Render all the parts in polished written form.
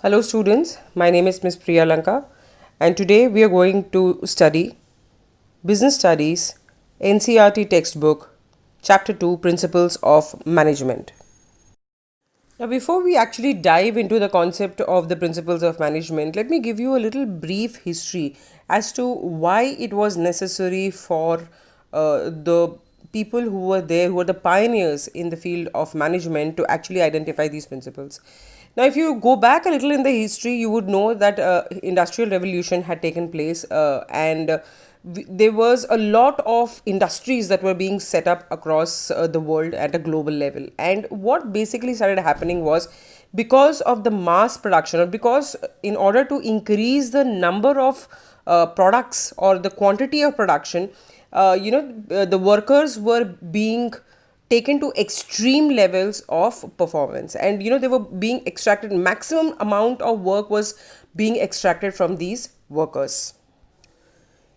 Hello students, my name is Ms. Priya Lanka and today we are going to study Business Studies NCERT textbook Chapter 2 Principles of Management. Now before we actually dive into the concept of the principles of management, let me give you a little brief history as to why it was necessary for the people who were there, who were the pioneers in the field of management to actually identify these principles. Now, if you go back a little in the history, you would know that industrial revolution had taken place and there was a lot of industries that were being set up across the world at a global level. And what basically started happening was because of the mass production, or because in order to increase the number of products or the quantity of production, the workers were being taken to extreme levels of performance, and they were being extracted, maximum amount of work was being extracted from these workers.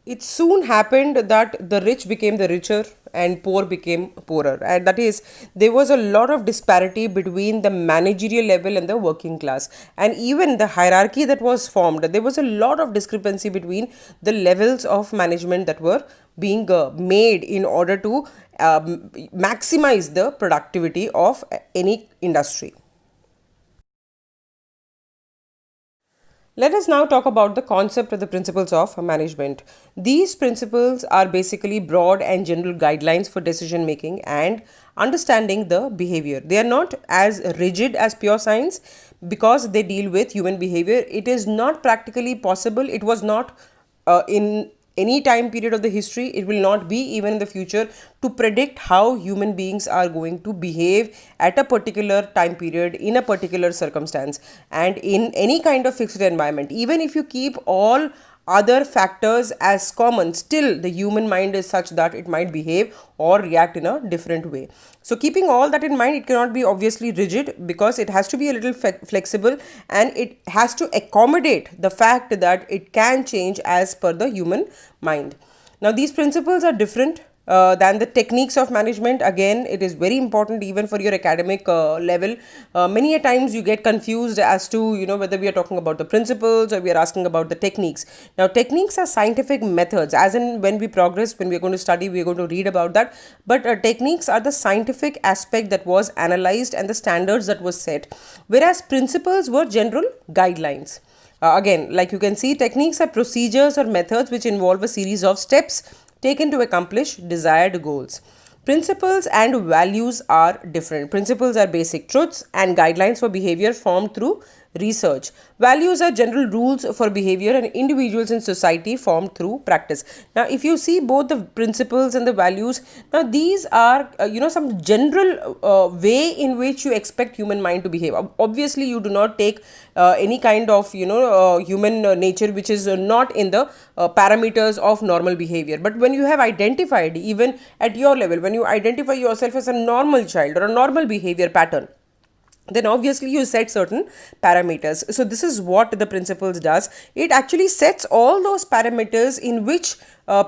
It soon happened that the rich became the richer and poor became poorer, and that is, there was a lot of disparity between the managerial level and the working class, and even the hierarchy that was formed, there was a lot of discrepancy between the levels of management that were being made in order to maximize the productivity of any industry. Let us now talk about the concept of the principles of management. These principles are basically broad and general guidelines for decision making and understanding the behavior. They are not as rigid as pure science because they deal with human behavior. It is not practically possible. It was not in any time period of the history, it will not be even in the future, to predict how human beings are going to behave at a particular time period, in a particular circumstance, and in any kind of fixed environment. Even if you keep all other factors as common, still the human mind is such that it might behave or react in a different way. So keeping all that in mind, it cannot be obviously rigid because it has to be a little flexible, and it has to accommodate the fact that it can change as per the human mind. Now these principles are different than the techniques of management. Again, it is very important even for your academic level. Many a times you get confused as to whether we are talking about the principles or we are asking about the techniques. Now techniques are scientific methods, as in when we progress, when we are going to study, we are going to read about that. But techniques are the scientific aspect that was analyzed and the standards that was set, whereas principles were general guidelines. Again, like you can see, techniques are procedures or methods which involve a series of steps taken to accomplish desired goals. Principles and values are different. Principles are basic truths and guidelines for behavior formed through research. Values are general rules for behavior and individuals in society formed through practice. Now, if you see both the principles and the values, now these are some general way in which you expect human mind to behave. Obviously, you do not take any kind of human nature which is not in the parameters of normal behavior. But when you have identified, even at your level, when you identify yourself as a normal child or a normal behavior pattern, then obviously you set certain parameters. So this is what the principles does. It actually sets all those parameters in which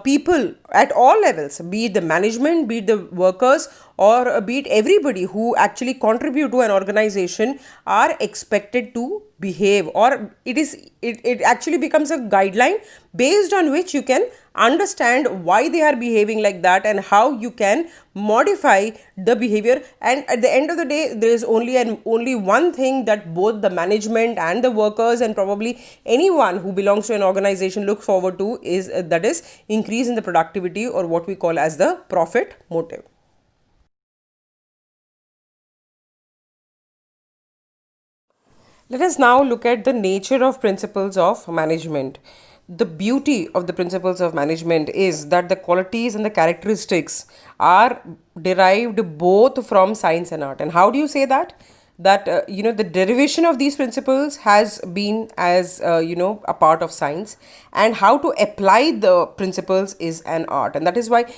people at all levels, be it the management, be it the workers, or be it everybody who actually contribute to an organization, are expected to behave, or it actually becomes a guideline based on which you can understand why they are behaving like that and how you can modify the behavior. And at the end of the day, there is only one thing that both the management and the workers and probably anyone who belongs to an organization look forward to, is that is increase in the productivity, or what we call as the profit motive. Let us now look at the nature of principles of management. The beauty of the principles of management is that the qualities and the characteristics are derived both from science and art. And how do you say that? That the derivation of these principles has been as a part of science, and how to apply the principles is an art. And that is why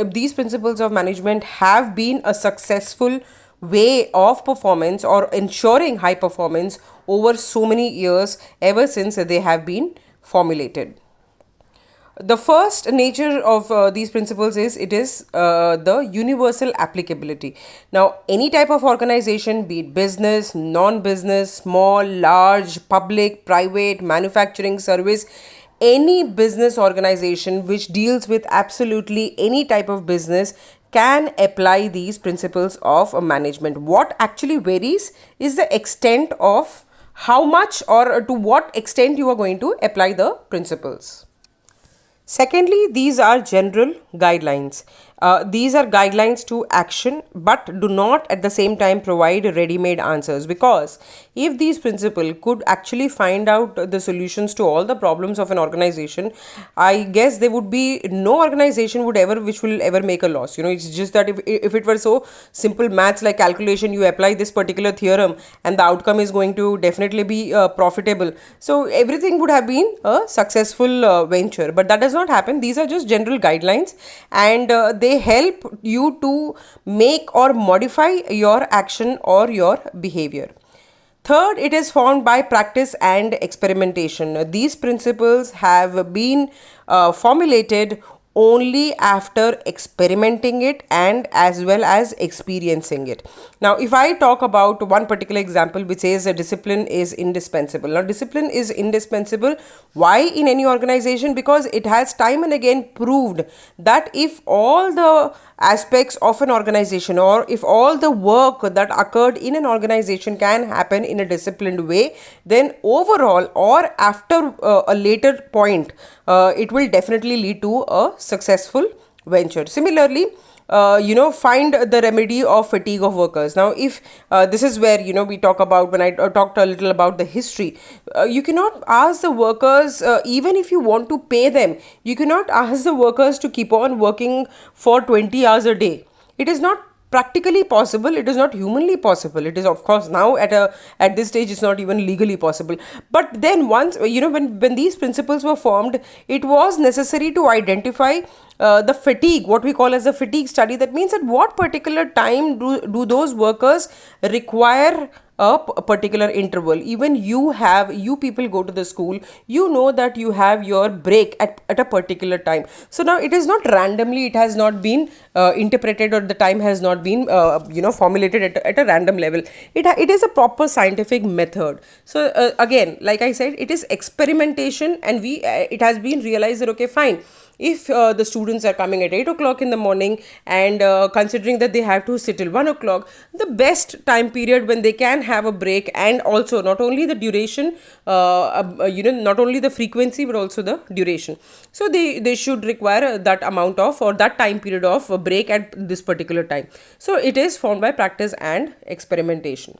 these principles of management have been a successful way of performance or ensuring high performance over so many years, ever since they have been formulated. The first nature of these principles is it is the universal applicability. Now, any type of organization, be it business, non-business, small, large, public, private, manufacturing, service, any business organization which deals with absolutely any type of business can apply these principles of management. What actually varies is the extent of how much or to what extent you are going to apply the principles. Secondly, these are general guidelines. These are guidelines to action but do not at the same time provide ready-made answers, because if these principles could actually find out the solutions to all the problems of an organization, I guess there would be no organization would ever which will ever make a loss. It's just that if it were so simple maths like calculation, you apply this particular theorem and the outcome is going to definitely be profitable. So everything would have been a successful venture, but that does not happen. These are just general guidelines, and they help you to make or modify your action or your behavior. Third, it is formed by practice and experimentation. These principles have been formulated only after experimenting it and as well as experiencing it. Now, if I talk about one particular example which says a discipline is indispensable. Now, discipline is indispensable. Why in any organization? Because it has time and again proved that if all the aspects of an organization or if all the work that occurred in an organization can happen in a disciplined way, then overall or after a later point, it will definitely lead to a successful venture. Similarly, find the remedy of fatigue of workers. Now, if this is where, we talk about, when I talked a little about the history, you cannot ask the workers, even if you want to pay them, you cannot ask the workers to keep on working for 20 hours a day. It is not practically possible. It is not humanly possible. It is, of course, now at this stage it's not even legally possible. But then once, when these principles were formed, it was necessary to identify the fatigue, what we call as the fatigue study. That means at what particular time do those workers require a particular interval. Even you people go to the school, that you have your break at a particular time. So now it is not randomly, it has not been interpreted, or the time has not been formulated at a random level. It is a proper scientific method. So again, like I said, it is experimentation, and it has been realized that okay, fine, if the students are coming at 8 o'clock in the morning and considering that they have to sit till 1 o'clock, the best time period when they can have a break, and also not only the duration, not only the frequency but also the duration. So they should require that amount of, or that time period of break at this particular time. So it is formed by practice and experimentation.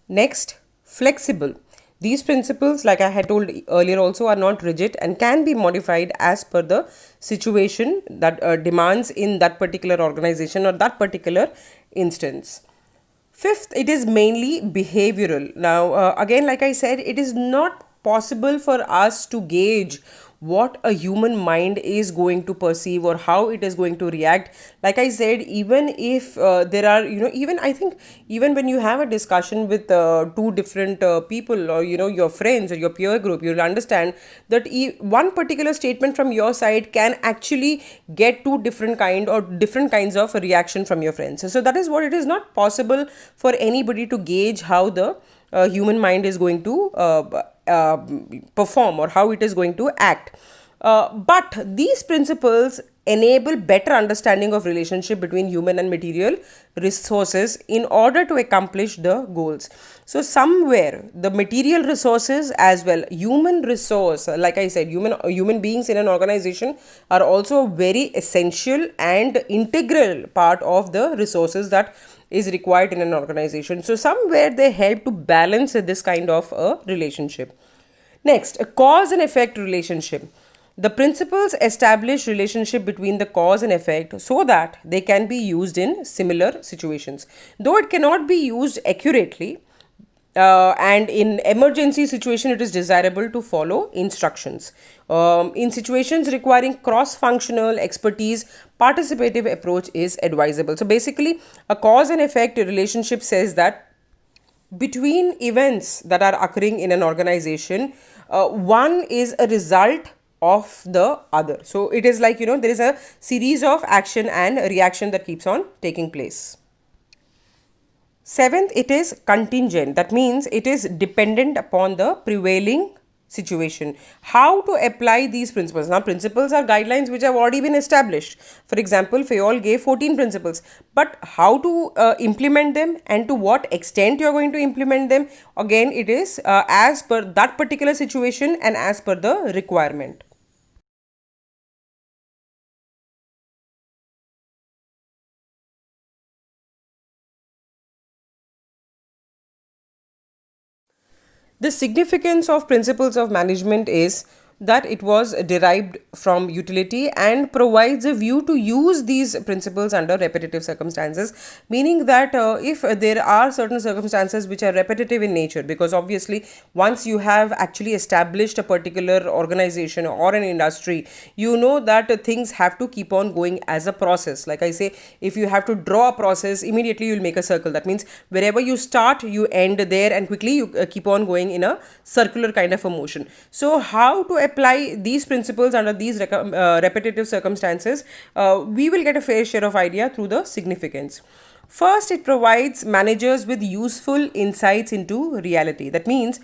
Next, flexible. These principles, like I had told earlier also, are not rigid and can be modified as per the situation that demands in that particular organization or that particular instance. Fifth, it is mainly behavioral. Now, again, like I said, it is not possible for us to gauge what a human mind is going to perceive or how it is going to react. Like I said, even if there are, even I think, even when you have a discussion with two different people, or, your friends or your peer group, you'll understand that one particular statement from your side can actually get two different kinds of a reaction from your friends. So that is what it is not possible for anybody to gauge how the human mind is going to perform or how it is going to act. But these principles enable better understanding of relationship between human and material resources in order to accomplish the goals. So somewhere the material resources as well, human resource, like I said, human beings in an organization are also very essential and integral part of the resources that is required in an organization. So somewhere they help to balance this kind of a relationship. Next, a cause and effect relationship. The principles establish relationship between the cause and effect so that they can be used in similar situations. Though it cannot be used accurately, and in emergency situation, it is desirable to follow instructions. In situations requiring cross-functional expertise, participative approach is advisable. So basically, a cause and effect relationship says that between events that are occurring in an organization, one is a result of the other. So it is like, there is a series of action and reaction that keeps on taking place. Seventh, it is contingent. That means it is dependent upon the prevailing situation. How to apply these principles? Now, principles are guidelines which have already been established. For example, Fayol gave 14 principles. But how to implement them and to what extent you are going to implement them? Again, it is as per that particular situation and as per the requirement. The significance of principles of management is that it was derived from utility and provides a view to use these principles under repetitive circumstances, meaning that if there are certain circumstances which are repetitive in nature, because obviously once you have actually established a particular organization or an industry, you know that things have to keep on going as a process. Like I say, if you have to draw a process, immediately you'll make a circle. That means wherever you start, you end there, and quickly you keep on going in a circular kind of a motion. So how to apply these principles under these repetitive circumstances? We will get a fair share of idea through the significance. First, it provides managers with useful insights into reality. That means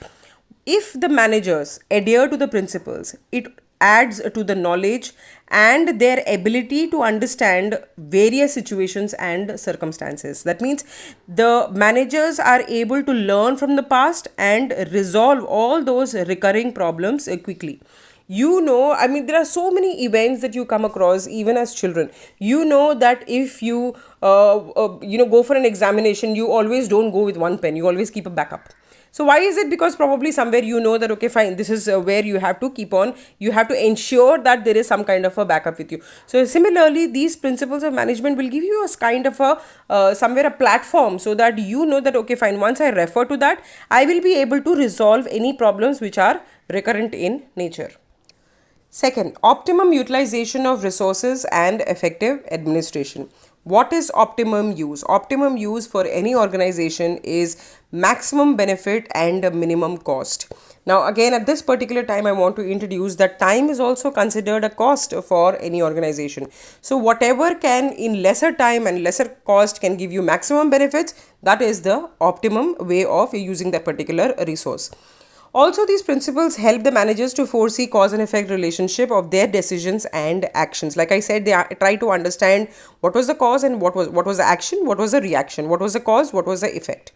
if the managers adhere to the principles, it adds to the knowledge and their ability to understand various situations and circumstances. That means the managers are able to learn from the past and resolve all those recurring problems quickly. I mean, there are so many events that you come across even as children. You know that if you go for an examination, you always don't go with one pen, you always keep a backup. So why is it? Because probably somewhere you know that, okay, fine, this is where you have to keep on, you have to ensure that there is some kind of a backup with you. So similarly, these principles of management will give you a kind of a somewhere a platform, so that you know that, okay, fine, once I refer to that, I will be able to resolve any problems which are recurrent in nature. Second, optimum utilization of resources and effective administration. What is optimum use? Optimum use for any organization is maximum benefit and minimum cost. Now, again, at this particular time, I want to introduce that time is also considered a cost for any organization. So, whatever can in lesser time and lesser cost can give you maximum benefits, that is the optimum way of using that particular resource. Also, these principles help the managers to foresee cause and effect relationship of their decisions and actions. Like I said, they try to understand what was the cause and what was the action, what was the reaction, what was the cause, what was the effect.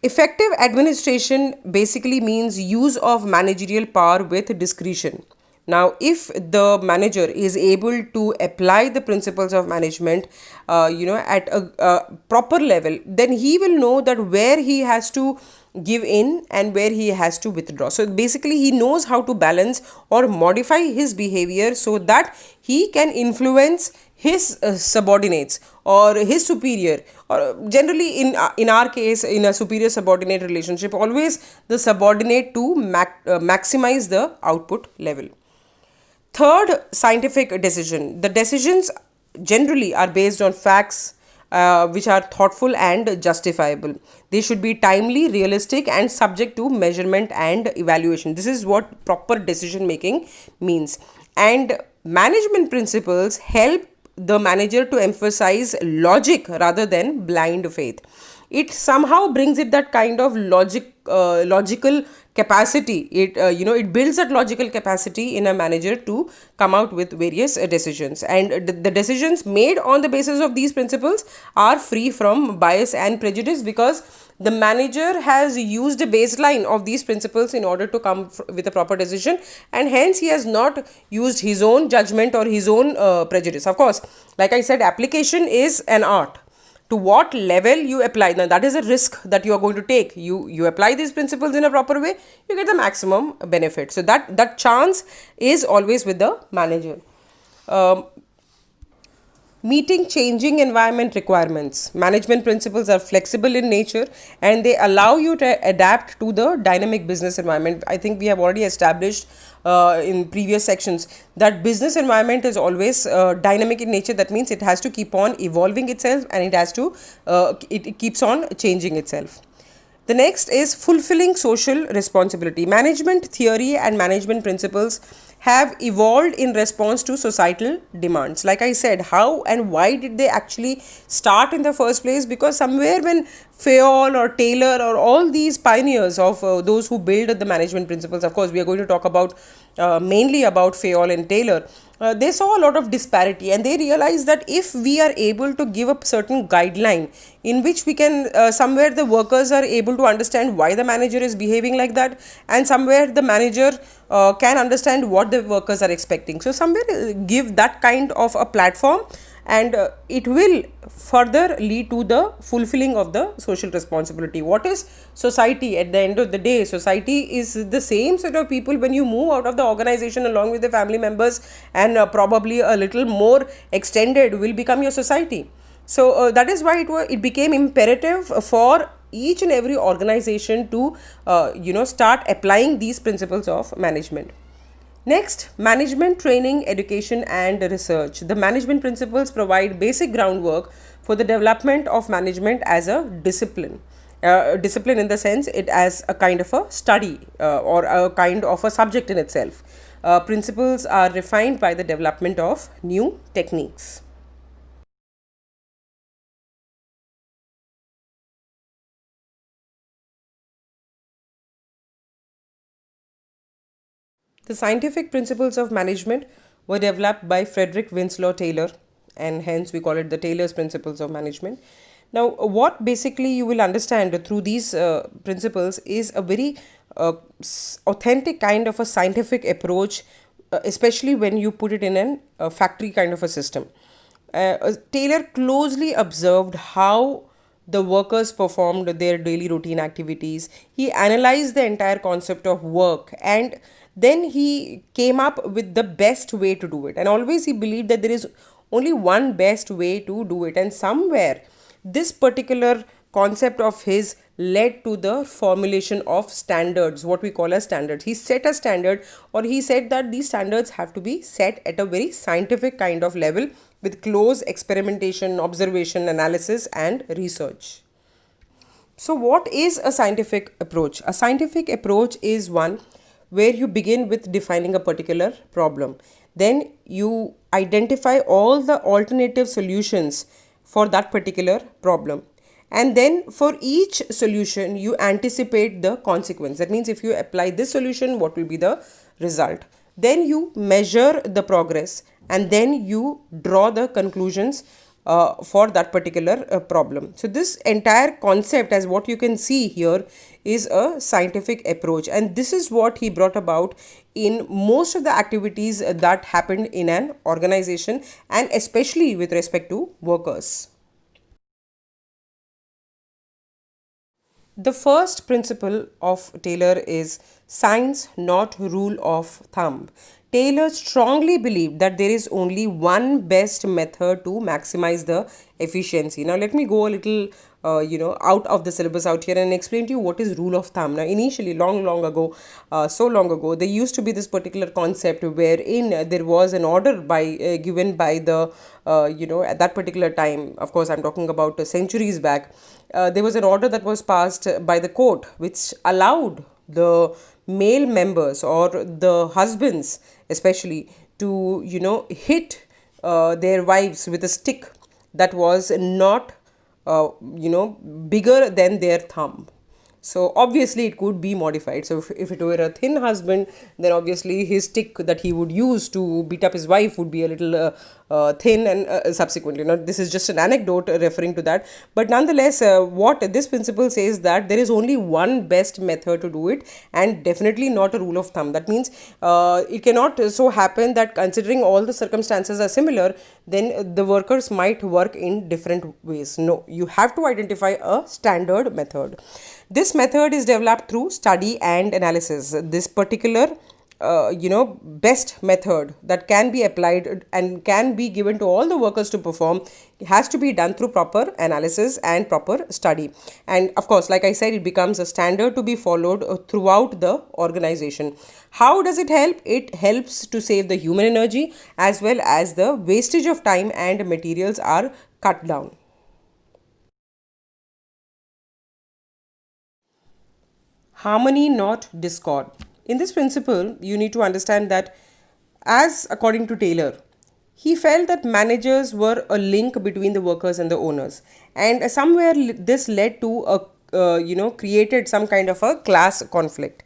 Effective administration basically means use of managerial power with discretion. Now, if the manager is able to apply the principles of management, at a proper level, then he will know that where he has to give in and where he has to withdraw. So basically, he knows how to balance or modify his behavior so that he can influence his subordinates or his superior, or generally in our case, in a superior subordinate relationship, always the subordinate to maximize the output level. Third, scientific decision. The decisions generally are based on facts which are thoughtful and justifiable. They should be timely, realistic, and subject to measurement and evaluation. This is what proper decision making means. And management principles help the manager to emphasize logic rather than blind faith. It somehow brings it that kind of logical capacity. It builds that logical capacity in a manager to come out with various decisions, and the decisions made on the basis of these principles are free from bias and prejudice, because the manager has used a baseline of these principles in order to come with a proper decision, and hence he has not used his own judgment or his own prejudice. Of course, like I said, application is an art. To what level you apply, now that is a risk that you are going to take. You apply these principles in a proper way, you get the maximum benefit. So that chance is always with the manager. Meeting changing environment requirements. Management principles are flexible in nature and they allow you to adapt to the dynamic business environment. I think we have already established in previous sections that business environment is always dynamic in nature. That means it has to keep on evolving itself, and it keeps on changing itself. The next is fulfilling social responsibility. Management theory and management principles have evolved in response to societal demands. Like I said, how and why did they actually start in the first place? Because somewhere when Fayol or Taylor or all these pioneers of those who build the management principles, of course, we are going to talk about mainly about Fayol and Taylor. They saw a lot of disparity, and they realized that if we are able to give a certain guideline in which we can somewhere the workers are able to understand why the manager is behaving like that, and somewhere the manager can understand what the workers are expecting. So somewhere give that kind of a platform, and it will further lead to the fulfilling of the social responsibility. What is society? At the end of the day, society is the same set of people when you move out of the organization along with the family members, and probably a little more extended will become your society. So that is why it became imperative for each and every organization to start applying these principles of management. Next, management training, education, and research. The management principles provide basic groundwork for the development of management as a discipline. Discipline in the sense it as a kind of a study or a kind of a subject in itself. Principles are refined by the development of new techniques. The scientific principles of management were developed by Frederick Winslow Taylor, and hence we call it the Taylor's principles of management. Now, what basically you will understand through these principles is a very authentic kind of a scientific approach, especially when you put it in a factory kind of a system. Taylor closely observed how the workers performed their daily routine activities. He analyzed the entire concept of work, and then he came up with the best way to do it. And always he believed that there is only one best way to do it. And somewhere this particular concept of his led to the formulation of standards, what we call as standards. He set a standard, or he said that these standards have to be set at a very scientific kind of level with close experimentation, observation, analysis, and research. So, what is a scientific approach? A scientific approach is one where you begin with defining a particular problem. Then you identify all the alternative solutions for that particular problem. And then for each solution, you anticipate the consequence. That means if you apply this solution, what will be the result? Then you measure the progress, and then you draw the conclusions for that particular problem. So this entire concept, as what you can see here, is a scientific approach, and this is what he brought about in most of the activities that happened in an organization, and especially with respect to workers. The first principle of Taylor is science, not rule of thumb. Taylor strongly believed that there is only one best method to maximize the efficiency. Now, let me go a little, out of the syllabus out here and explain to you what is rule of thumb. Now, initially, long ago, so long ago, there used to be this particular concept wherein there was an order given by the, at that particular time. Of course, I'm talking about centuries back. There was an order that was passed by the court which allowed the male members or the husbands especially to hit their wives with a stick that was not bigger than their thumb. So obviously it could be modified. So if it were a thin husband, then obviously his stick that he would use to beat up his wife would be a little thin, and subsequently. Now this is just an anecdote referring to that. But nonetheless, what this principle says that there is only one best method to do it, and definitely not a rule of thumb. That means it cannot so happen that considering all the circumstances are similar, then the workers might work in different ways. No, you have to identify a standard method. This method is developed through study and analysis. This particular best method that can be applied and can be given to all the workers to perform has to be done through proper analysis and proper study. And of course, like I said, it becomes a standard to be followed throughout the organization. How does it help? It helps to save the human energy, as well as the wastage of time and materials are cut down. Harmony, not discord. In this principle, you need to understand that as according to Taylor, he felt that managers were a link between the workers and the owners, and somewhere this led to a created some kind of a class conflict.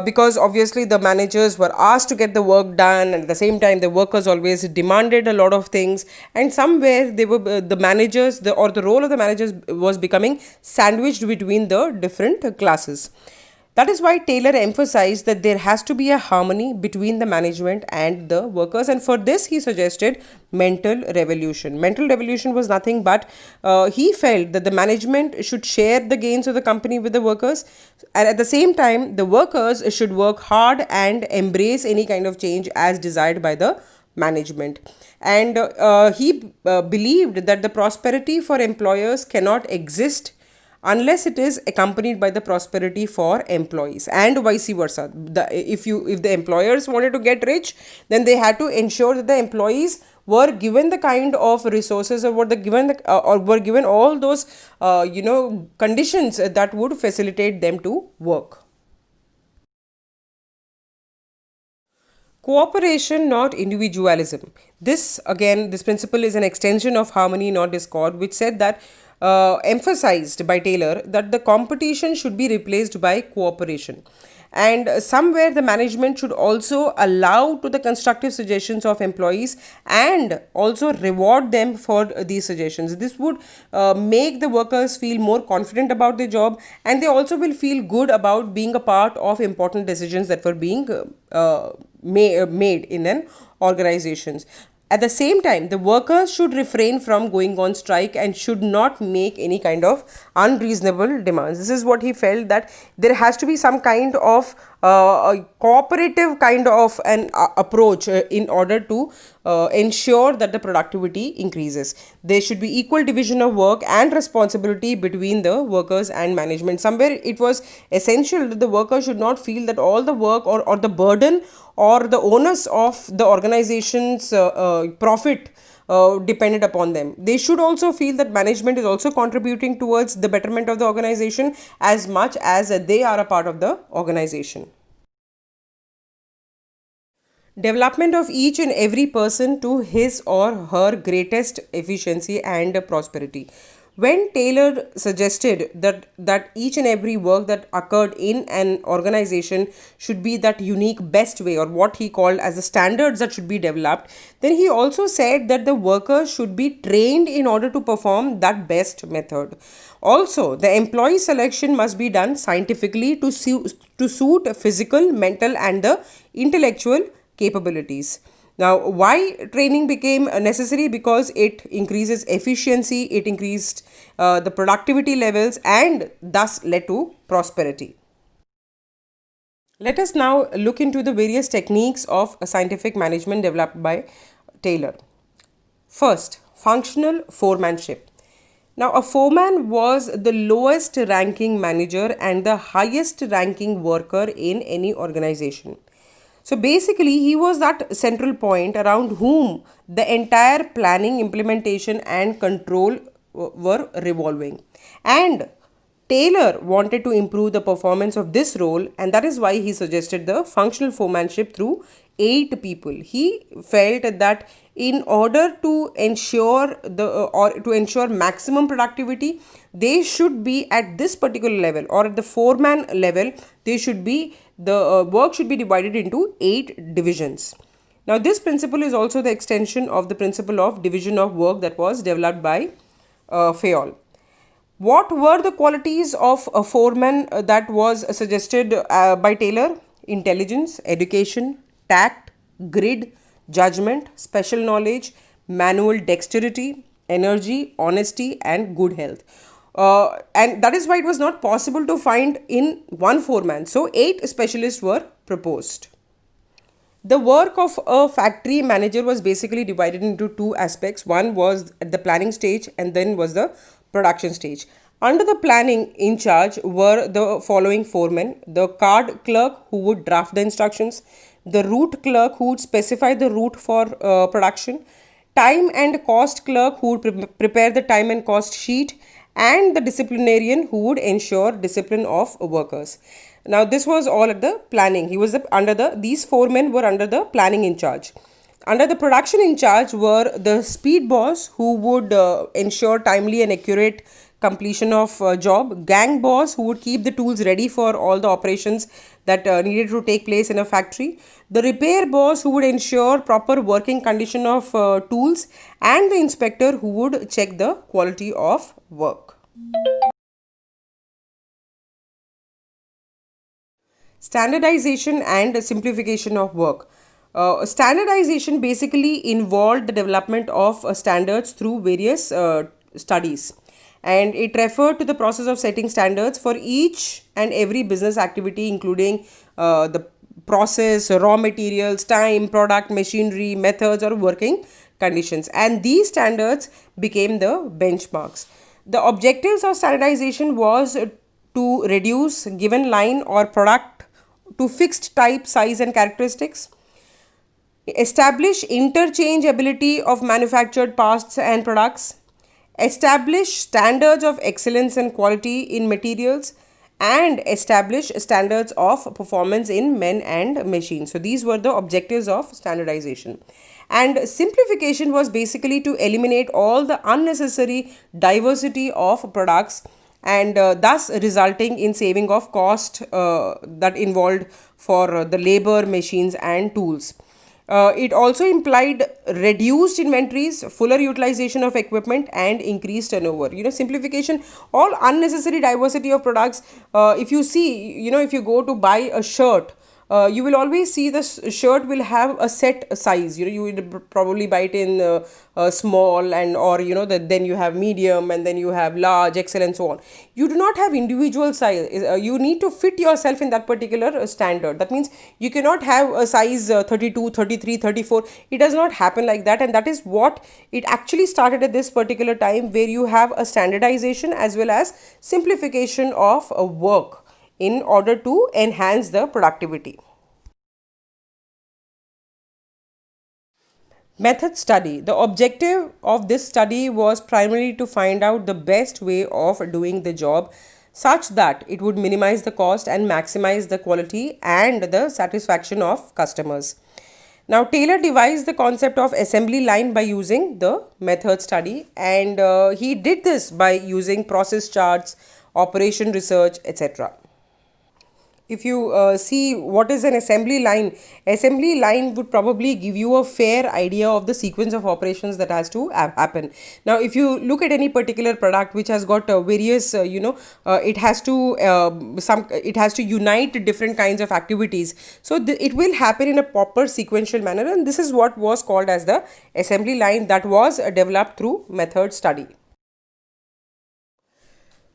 Because obviously the managers were asked to get the work done, and at the same time the workers always demanded a lot of things, and somewhere they were the managers or the role of the managers was becoming sandwiched between the different classes. That is why Taylor emphasized that there has to be a harmony between the management and the workers, and for this he suggested mental revolution. Mental revolution was nothing but he felt that the management should share the gains of the company with the workers, and at the same time the workers should work hard and embrace any kind of change as desired by the management. And he believed that the prosperity for employers cannot exist unless it is accompanied by the prosperity for employees, and vice versa. If the employers wanted to get rich, then they had to ensure that the employees were given the kind of resources, or were given all those conditions that would facilitate them to work. Cooperation, not individualism. This principle is an extension of harmony, not discord, which said that emphasized by Taylor that the competition should be replaced by cooperation. And somewhere the management should also allow to the constructive suggestions of employees and also reward them for these suggestions. This would make the workers feel more confident about their job, and they also will feel good about being a part of important decisions that were being made in an organizations. At the same time, the workers should refrain from going on strike and should not make any kind of unreasonable demands. This is what he felt, that there has to be some kind of a cooperative kind of an approach in order to ensure that the productivity increases. There should be equal division of work and responsibility between the workers and management. Somewhere it was essential that the workers should not feel that all the work or the burden or the onus of the organization's profit depended upon them. They should also feel that management is also contributing towards the betterment of the organization as much as they are a part of the organization. Development of each and every person to his or her greatest efficiency and prosperity. When Taylor suggested that each and every work that occurred in an organization should be that unique best way, or what he called as the standards that should be developed, then he also said that the workers should be trained in order to perform that best method. Also, the employee selection must be done scientifically to suit physical, mental and the intellectual capabilities. Now, why training became necessary? Because it increases efficiency, it increased the productivity levels, and thus led to prosperity. Let us now look into the various techniques of scientific management developed by Taylor. First, functional foremanship. Now, a foreman was the lowest ranking manager and the highest ranking worker in any organization. So basically, he was that central point around whom the entire planning, implementation and control were revolving. And Taylor wanted to improve the performance of this role, and that is why he suggested the functional foremanship through 8 people. He felt that in order to ensure maximum productivity, they should be at this particular level, or at the foreman level. The work should be divided into 8 divisions. Now, this principle is also the extension of the principle of division of work that was developed by FAYOL. What were the qualities of a foreman that was suggested by Taylor? Intelligence, education, tact, grit, judgment, special knowledge, manual dexterity, energy, honesty, and good health. And that is why it was not possible to find in one foreman. So 8 specialists were proposed. The work of a factory manager was basically divided into 2 aspects. One was at the planning stage, and then was the production stage. Under the planning in charge were the following foremen: the card clerk, who would draft the instructions; the route clerk, who would specify the route for production; time and cost clerk, who would prepare the time and cost sheet; and the disciplinarian, who would ensure discipline of workers. Now this was all at the planning. He was these four men were under the planning in charge. Under the production in charge were the speed boss, who would ensure timely and accurate completion of job, gang boss, who would keep the tools ready for all the operations that needed to take place in a factory, the repair boss, who would ensure proper working condition of tools, and the inspector, who would check the quality of work. Standardization and simplification of work. Standardization basically involved the development of standards through various studies, and it referred to the process of setting standards for each and every business activity, including the process, raw materials, time, product, machinery, methods, or working conditions. And these standards became the benchmarks. The objectives of standardization was to reduce given line or product to fixed type, size, and characteristics, establish interchangeability of manufactured parts and products, establish standards of excellence and quality in materials, and establish standards of performance in men and machines. So these were the objectives of standardization. And simplification was basically to eliminate all the unnecessary diversity of products, and thus resulting in saving of cost that involved for the labor, machines, and tools. It also implied reduced inventories, fuller utilization of equipment, and increased turnover. Simplification, all unnecessary diversity of products. If you see, if you go to buy a shirt, you will always see the shirt will have a set size. You will probably buy it in small, and or then you have medium, and then you have large, XL, and so on. You do not have individual size. You need to fit yourself in that particular standard. That means you cannot have a size 32, 33, 34. It does not happen like that, and that is what it actually started at this particular time, where you have a standardization as well as simplification of work in order to enhance the productivity. Method study. The objective of this study was primarily to find out the best way of doing the job such that it would minimize the cost and maximize the quality and the satisfaction of customers. Now, Taylor devised the concept of assembly line by using the method study, and he did this by using process charts, operation research, etc. If you see what is an assembly line would probably give you a fair idea of the sequence of operations that has to happen. Now, if you look at any particular product which has got various, it has to unite different kinds of activities. So it will happen in a proper sequential manner, and this is what was called as the assembly line that was developed through method study.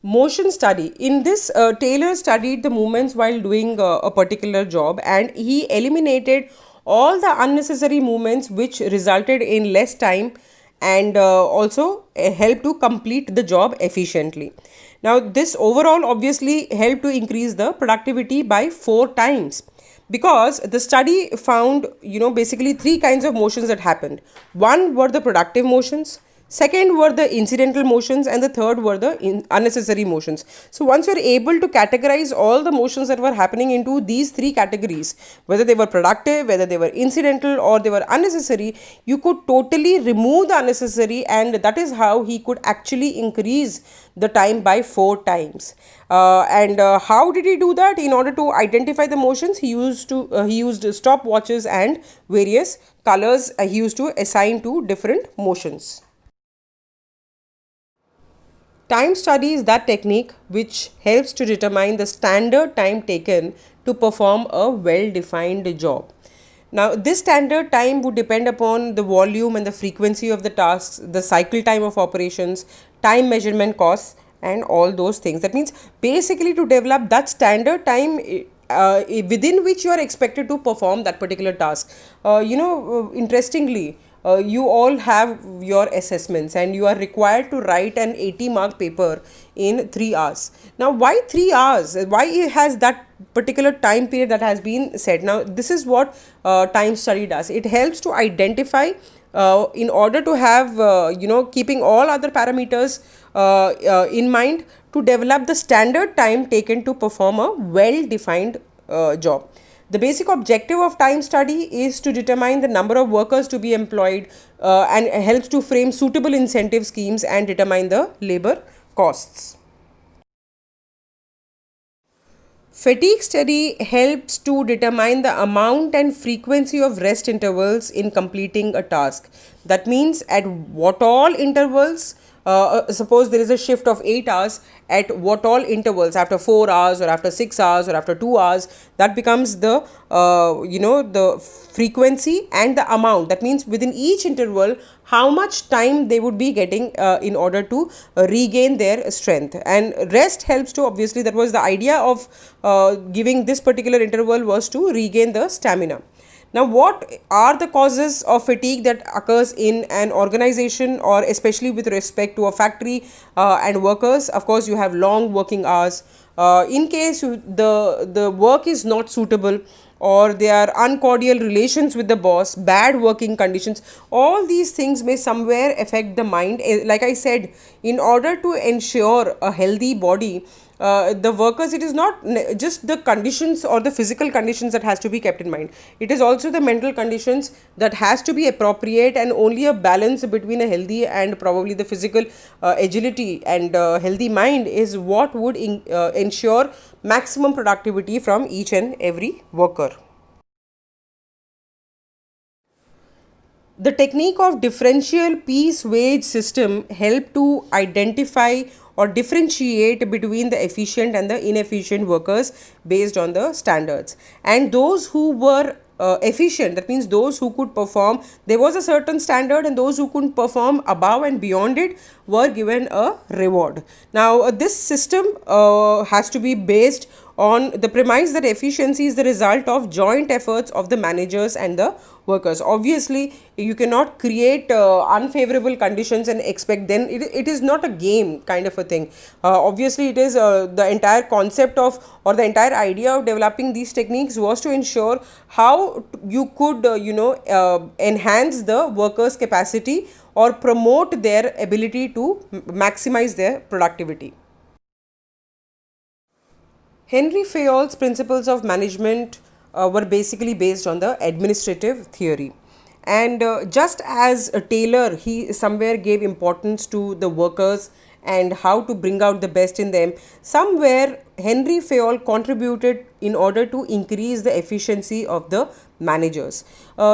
Motion study. In this, Taylor studied the movements while doing a particular job, and he eliminated all the unnecessary movements which resulted in less time, and also helped to complete the job efficiently. Now, this overall obviously helped to increase the productivity by 4 times, because the study found basically 3 kinds of motions that happened. One were the productive motions, second were the incidental motions, and the third were the unnecessary motions. So once you are able to categorize all the motions that were happening into these 3 categories, whether they were productive, whether they were incidental, or they were unnecessary, you could totally remove the unnecessary, and that is how he could actually increase the time by 4 times. And how did he do that? In order to identify the motions, he used stopwatches and various colors he used to assign to different motions. Time study is that technique which helps to determine the standard time taken to perform a well-defined job. Now, this standard time would depend upon the volume and the frequency of the tasks, the cycle time of operations, time measurement costs, and all those things. That means basically to develop that standard time within which you are expected to perform that particular task. Interestingly, you all have your assessments, and you are required to write an 80-mark paper in 3 hours. Now, why 3 hours? Why has that particular time period that has been set? Now, this is what time study does. It helps to identify in order to have keeping all other parameters in mind, to develop the standard time taken to perform a well-defined job. The basic objective of time study is to determine the number of workers to be employed and helps to frame suitable incentive schemes and determine the labor costs. Fatigue study helps to determine the amount and frequency of rest intervals in completing a task. That means at what all intervals, suppose there is a shift of 8 hours, at what all intervals, after 4 hours or after 6 hours or after 2 hours, that becomes the the frequency and the amount. That means within each interval how much time they would be getting in order to regain their strength. And rest helps to, obviously that was the idea of giving this particular interval, was to regain the stamina. Now, what are the causes of fatigue that occurs in an organization, or especially with respect to a factory and workers? Of course, you have long working hours. In case the work is not suitable, or there are uncordial relations with the boss, bad working conditions, all these things may somewhere affect the mind. Like I said, in order to ensure a healthy body, the workers, it is not just the conditions or the physical conditions that has to be kept in mind. It is also the mental conditions that has to be appropriate, and only a balance between a healthy and probably the physical agility and healthy mind is what would ensure maximum productivity from each and every worker. The technique of differential piece wage system help to identify or differentiate between the efficient and the inefficient workers based on the standards. And those who were efficient, that means those who could perform, there was a certain standard, and those who couldn't perform above and beyond it were given a reward. Now, this system has to be based on the premise that efficiency is the result of joint efforts of the managers and the workers. Obviously, you cannot create unfavorable conditions and expect, then it is not a game kind of a thing. Obviously, it is the entire concept of, or the entire idea of developing these techniques was to ensure how you could enhance the workers' capacity or promote their ability to maximize their productivity. Henry Fayol's principles of management were basically based on the administrative theory. And just as Taylor, he somewhere gave importance to the workers and how to bring out the best in them, somewhere Henry Fayol contributed in order to increase the efficiency of the managers.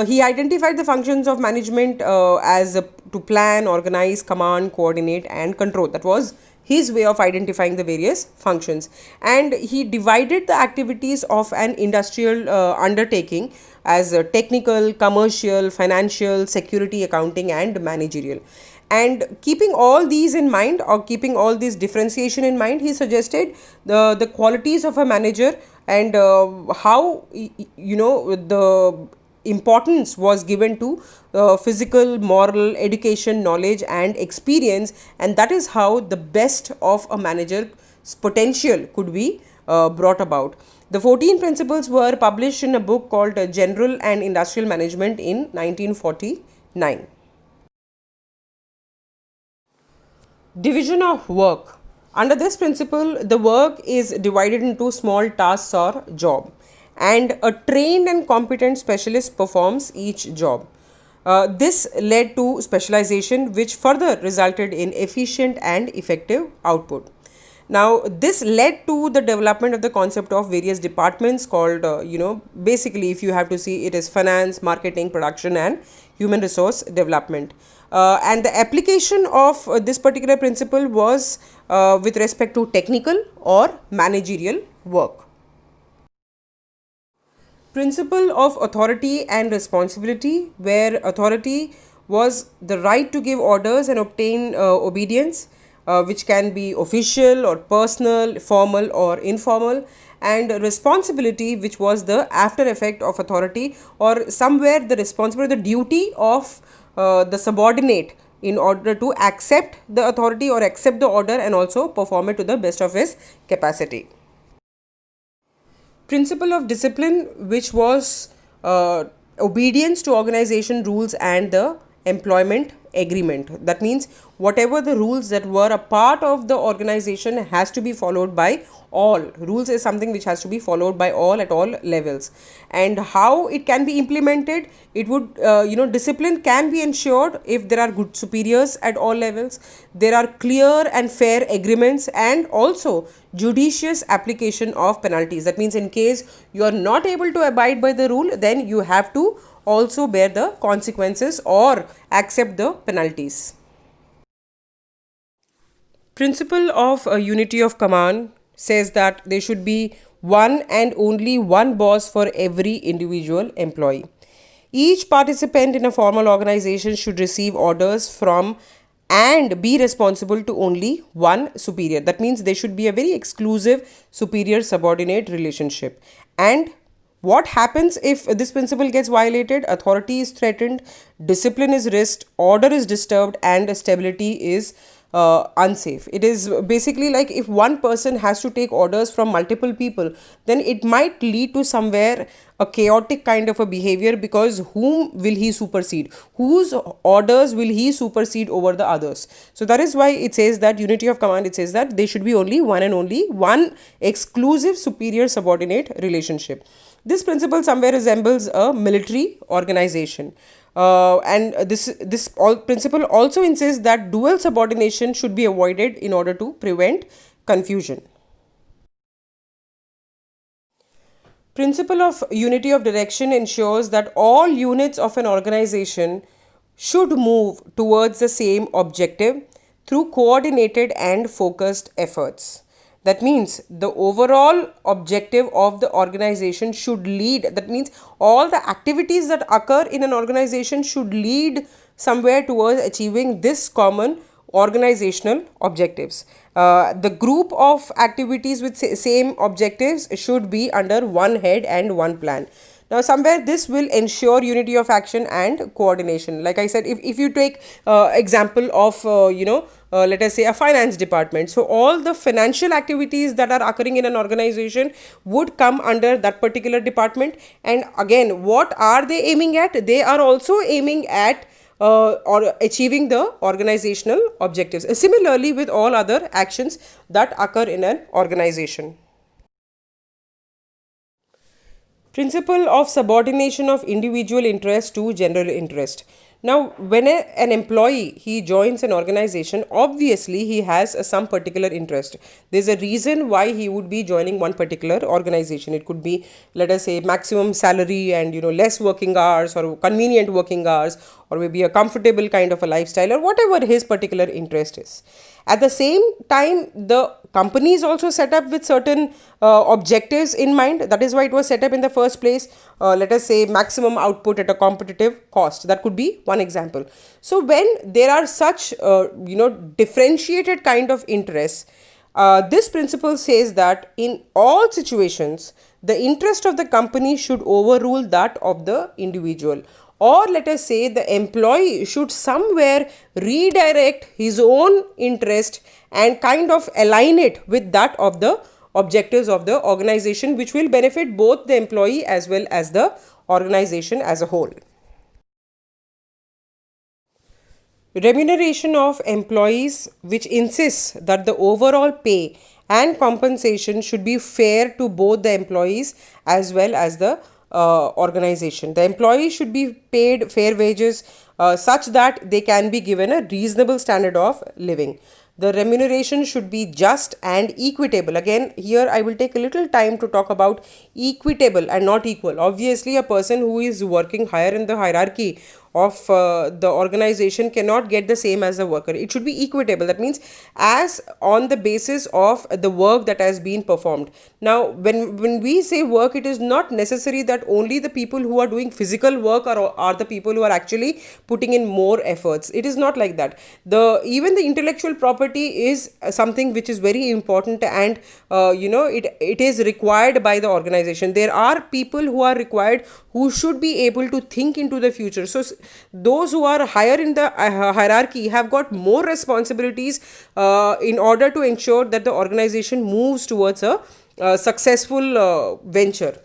He identified the functions of management as to plan, organize, command, coordinate, and control. That was his way of identifying the various functions. And he divided the activities of an industrial undertaking as technical, commercial, financial, security, accounting, and managerial. And keeping all these in mind, or keeping all this differentiation in mind, he suggested the qualities of a manager, and how the importance was given to physical, moral, education, knowledge, and experience, and that is how the best of a manager's potential could be brought about. The 14 principles were published in a book called General and Industrial Management in 1949. Division of work. Under this principle, the work is divided into small tasks or job, and a trained and competent specialist performs each job. This led to specialization, which further resulted in efficient and effective output. Now, this led to the development of the concept of various departments called, basically, if you have to see, it is finance, marketing, production, and human resource development. And the application of this particular principle was with respect to technical or managerial work. Principle of authority and responsibility, where authority was the right to give orders and obtain obedience, which can be official or personal, formal or informal, and responsibility, which was the after effect of authority, or somewhere the responsibility, the duty of the subordinate in order to accept the authority or accept the order and also perform it to the best of his capacity. Principle of discipline, which was obedience to organization rules and the employment agreement. That means whatever the rules that were a part of the organization has to be followed by all. Rules is something which has to be followed by all at all levels. And how it can be implemented, it would discipline can be ensured if there are good superiors at all levels, there are clear and fair agreements, and also judicious application of penalties. That means in case you are not able to abide by the rule, then you have to also bear the consequences or accept the penalties. Principle of unity of command says that there should be one and only one boss for every individual employee. Each participant in a formal organization should receive orders from and be responsible to only one superior. That means there should be a very exclusive superior subordinate relationship. And what happens if this principle gets violated? Authority is threatened, discipline is risked, order is disturbed, and stability is unsafe. It is basically like if one person has to take orders from multiple people, then it might lead to somewhere a chaotic kind of a behavior, because whom will he supersede? Whose orders will he supersede over the others? So that is why it says that unity of command, it says that there should be only one and only one exclusive superior subordinate relationship. This principle somewhere resembles a military organization. And this principle also insists that dual subordination should be avoided in order to prevent confusion. Principle of unity of direction ensures that all units of an organization should move towards the same objective through coordinated and focused efforts. That means the overall objective of the organization should lead. That means all the activities that occur in an organization should lead somewhere towards achieving this common organizational objectives. The group of activities with same objectives should be under one head and one plan. Now, somewhere this will ensure unity of action and coordination. Like I said, if you take example of, let us say a finance department. So, all the financial activities that are occurring in an organization would come under that particular department. And again, what are they aiming at? They are also aiming at or achieving the organizational objectives. Similarly, with all other actions that occur in an organization. Principle of subordination of individual interest to general interest. Now, when an employee, he joins an organization, obviously he has some particular interest. There's a reason why he would be joining one particular organization. It could be, let us say, maximum salary and less working hours, or convenient working hours, or maybe a comfortable kind of a lifestyle, or whatever his particular interest is. At the same time, the company is also set up with certain objectives in mind. That is why it was set up in the first place. Let us say maximum output at a competitive cost. That could be one example. So when there are such differentiated kind of interests, this principle says that in all situations, the interest of the company should overrule that of the individual. Or let us say the employee should somewhere redirect his own interest and kind of align it with that of the objectives of the organization, which will benefit both the employee as well as the organization as a whole. Remuneration of employees, which insists that the overall pay and compensation should be fair to both the employees as well as the organization. The employees should be paid fair wages such that they can be given a reasonable standard of living. The remuneration should be just and equitable. Again, here I will take a little time to talk about equitable and not equal. Obviously, a person who is working higher in the hierarchy of the organization cannot get the same as the worker. It should be equitable. That means as on the basis of the work that has been performed. Now, when we say work, it is not necessary that only the people who are doing physical work are the people who are actually putting in more efforts. It is not like that. Even the intellectual property is something which is very important, and it is required by the organization. There are people who are required who should be able to think into the future. So those who are higher in the hierarchy have got more responsibilities in order to ensure that the organization moves towards a successful venture.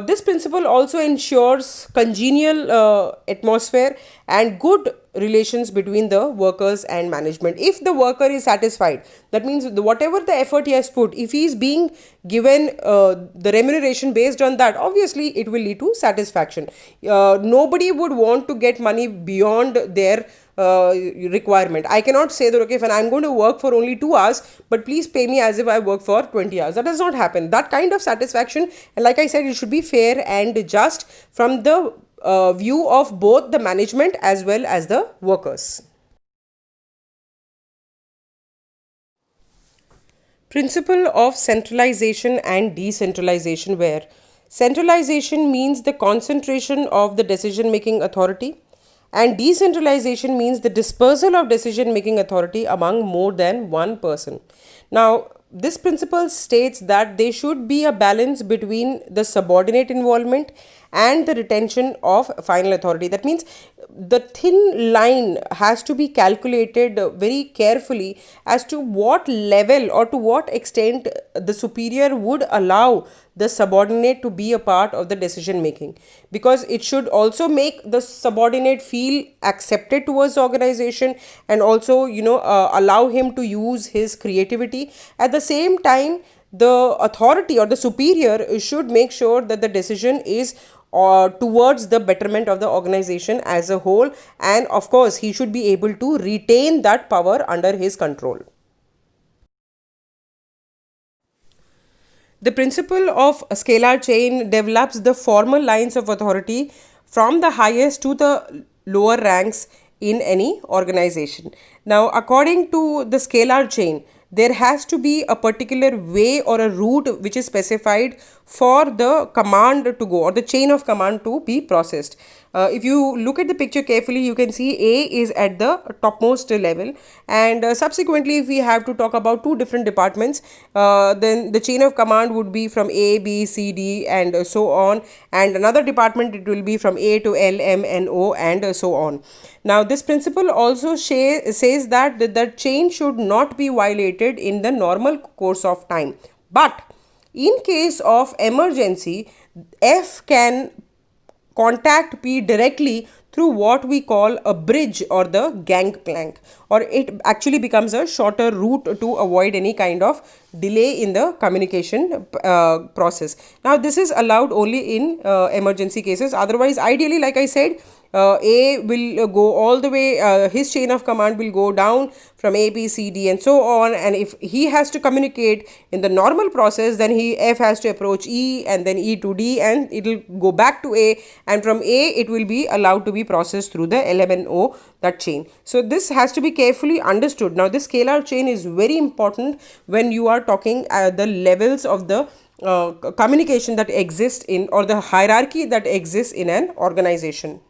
This principle also ensures congenial atmosphere and good relations between the workers and management. If the worker is satisfied, that means whatever the effort he has put, if he is being given the remuneration based on that, obviously it will lead to satisfaction. Nobody would want to get money beyond their requirement. I cannot say that, okay, when I'm going to work for only 2 hours, but please pay me as if I work for 20 hours. That does not happen. That kind of satisfaction, and like I said, it should be fair and just from the view of both the management as well as the workers. Principle of centralization and decentralization, where centralization means the concentration of the decision making authority and decentralization means the dispersal of decision making authority among more than one person. Now, this principle states that there should be a balance between the subordinate involvement and the retention of final authority. That means the thin line has to be calculated very carefully as to what level or to what extent the superior would allow the subordinate to be a part of the decision making, because it should also make the subordinate feel accepted towards the organization and also allow him to use his creativity. At the same time, the authority or the superior should make sure that the decision is towards the betterment of the organization as a whole, and of course he should be able to retain that power under his control. The principle of a scalar chain develops the formal lines of authority from the highest to the lower ranks in any organization. Now, according to the scalar chain, there has to be a particular way or a route which is specified for the command to go or the chain of command to be processed. If you look at the picture carefully, you can see A is at the topmost level, and subsequently if we have to talk about two different departments, then the chain of command would be from A, B, C, D and so on, and another department it will be from A to L, M, N, O and so on. Now, this principle also says that the chain should not be violated in the normal course of time, but in case of emergency, F can contact P directly through what we call a bridge or the gangplank, or it actually becomes a shorter route to avoid any kind of delay in the communication process. Now, this is allowed only in emergency cases. Otherwise, ideally, like I said, A will go all the way, his chain of command will go down from A, B, C, D and so on, and if he has to communicate in the normal process, then F has to approach E and then E to D and it will go back to A, and from A it will be allowed to be processed through the L, M and O, that chain. So, this has to be carefully understood. Now, this scalar chain is very important when you are talking the levels of the communication that exists in, or the hierarchy that exists in an organization.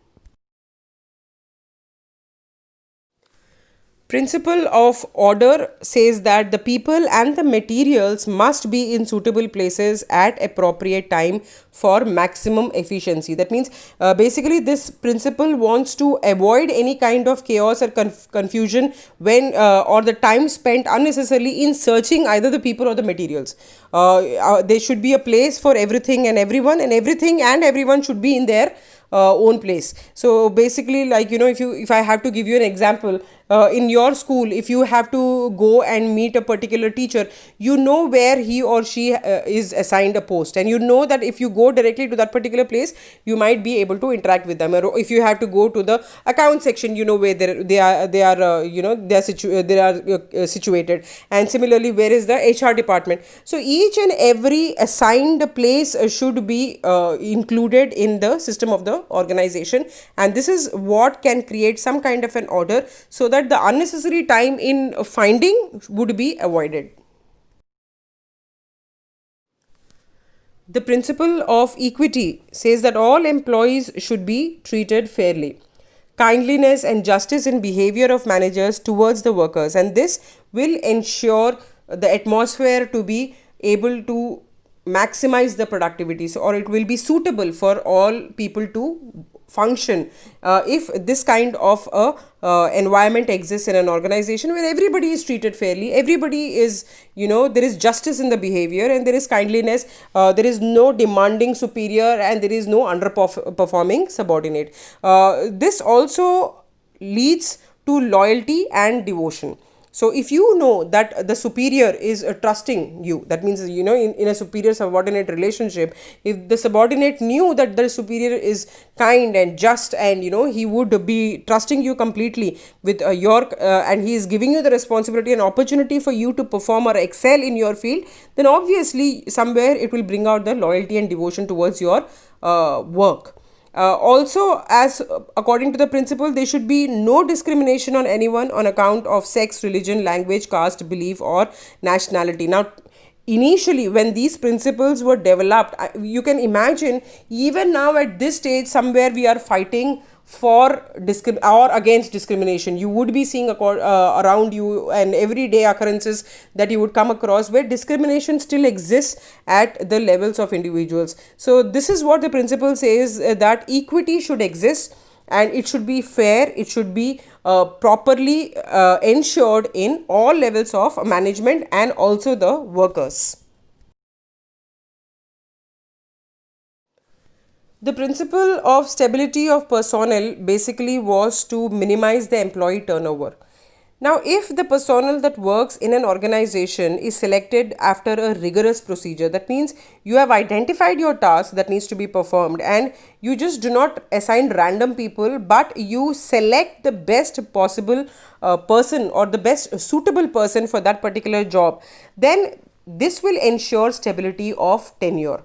Principle of order says that the people and the materials must be in suitable places at appropriate time for maximum efficiency. That means basically this principle wants to avoid any kind of chaos or confusion when or the time spent unnecessarily in searching either the people or the materials. There should be a place for everything and everyone, and everything and everyone should be in their own place. So basically, like if I have to give you an example, in your school, if you have to go and meet a particular teacher, you know where he or she is assigned a post, and you know that if you go directly to that particular place, you might be able to interact with them. Or if you have to go to the account section, you know where they are situated, and similarly where is the HR department. So each and every assigned place should be included in the system of the organization, and this is what can create some kind of an order so that the unnecessary time in finding would be avoided. The principle of equity says that all employees should be treated fairly. Kindliness and justice in behavior of managers towards the workers, and this will ensure the atmosphere to be able to maximize the productivity, or it will be suitable for all people to function if this kind of environment exists in an organization where everybody is treated fairly, everybody is, there is justice in the behavior and there is kindliness, there is no demanding superior and there is no underperforming subordinate. This also leads to loyalty and devotion. So if you know that the superior is trusting you, that means, in a superior subordinate relationship, if the subordinate knew that the superior is kind and just, and he would be trusting you completely with and he is giving you the responsibility and opportunity for you to perform or excel in your field, then obviously somewhere it will bring out the loyalty and devotion towards your work. Also, as according to the principle, there should be no discrimination on anyone on account of sex, religion, language, caste, belief, or nationality. Now, initially, when these principles were developed, you can imagine, even now at this stage, somewhere we are fighting for or against discrimination. You would be seeing around you and everyday occurrences that you would come across where discrimination still exists at the levels of individuals. So this is what the principle says, that equity should exist and it should be fair, it should be properly ensured in all levels of management and also the workers. The principle of stability of personnel basically was to minimize the employee turnover. Now, if the personnel that works in an organization is selected after a rigorous procedure, that means you have identified your task that needs to be performed and you just do not assign random people, but you select the best possible person or the best suitable person for that particular job, then this will ensure stability of tenure.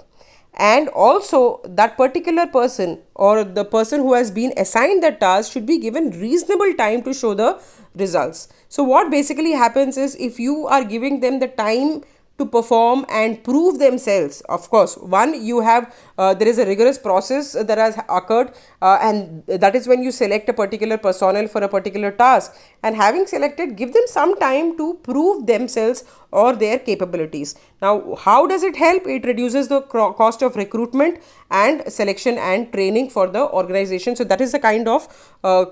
And also that particular person or the person who has been assigned the task should be given reasonable time to show the results. So what basically happens is, if you are giving them the time to perform and prove themselves, of course, one, you have there is a rigorous process that has occurred, and that is when you select a particular personnel for a particular task, and having selected, give them some time to prove themselves or their capabilities. Now, how does it help? It reduces the cost of recruitment and selection and training for the organization. So that is the kind of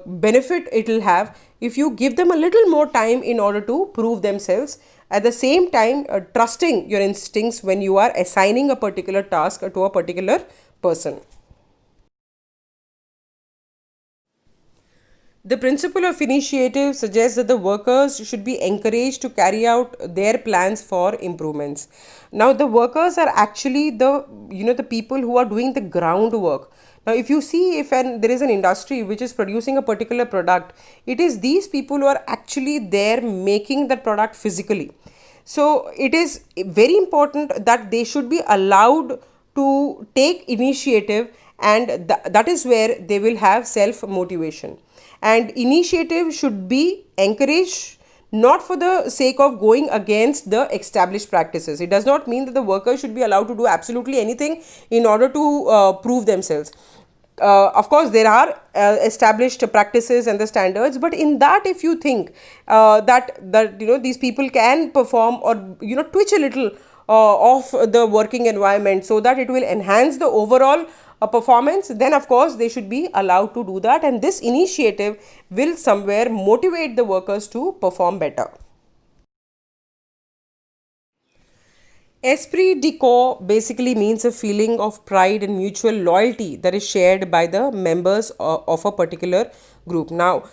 benefit it will have if you give them a little more time in order to prove themselves. At the same time, trusting your instincts when you are assigning a particular task to a particular person. The principle of initiative suggests that the workers should be encouraged to carry out their plans for improvements. Now, the workers are actually the people who are doing the groundwork. Now, if you see, if there is an industry which is producing a particular product, it is these people who are actually there making that product physically. So it is very important that they should be allowed to take initiative, and that is where they will have self motivation. And initiative should be encouraged, not for the sake of going against the established practices. It does not mean that the workers should be allowed to do absolutely anything in order to prove themselves. Of course, there are established practices and the standards, but in that, if you think that these people can perform or twitch a little of the working environment so that it will enhance the overall performance, then of course they should be allowed to do that, and this initiative will somewhere motivate the workers to perform better. Esprit de corps basically means a feeling of pride and mutual loyalty that is shared by the members of a particular group. Now,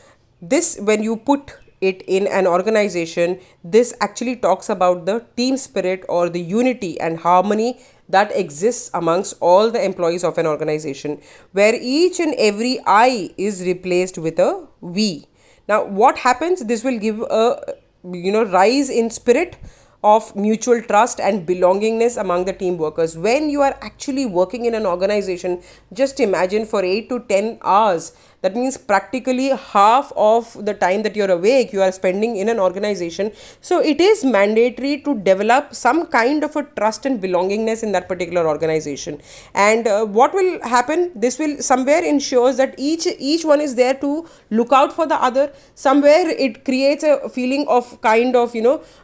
this, when you put it in an organization, this actually talks about the team spirit or the unity and harmony that exists amongst all the employees of an organization, where each and every I is replaced with a we. Now, what happens? This will give a rise in spirit of mutual trust and belongingness among the team workers. When you are actually working in an organization, just imagine for 8 to 10 hours, that means practically half of the time that you're awake, you are spending in an organization. So it is mandatory to develop some kind of a trust and belongingness in that particular organization. And what will happen? This will somewhere ensures that each one is there to look out for the other. Somewhere it creates a feeling of kind of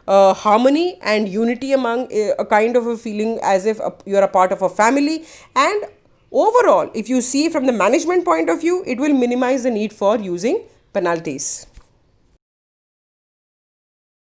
harmony and unity among a kind of a feeling as if you're a part of a family. And overall, if you see from the management point of view, it will minimize the need for using penalties.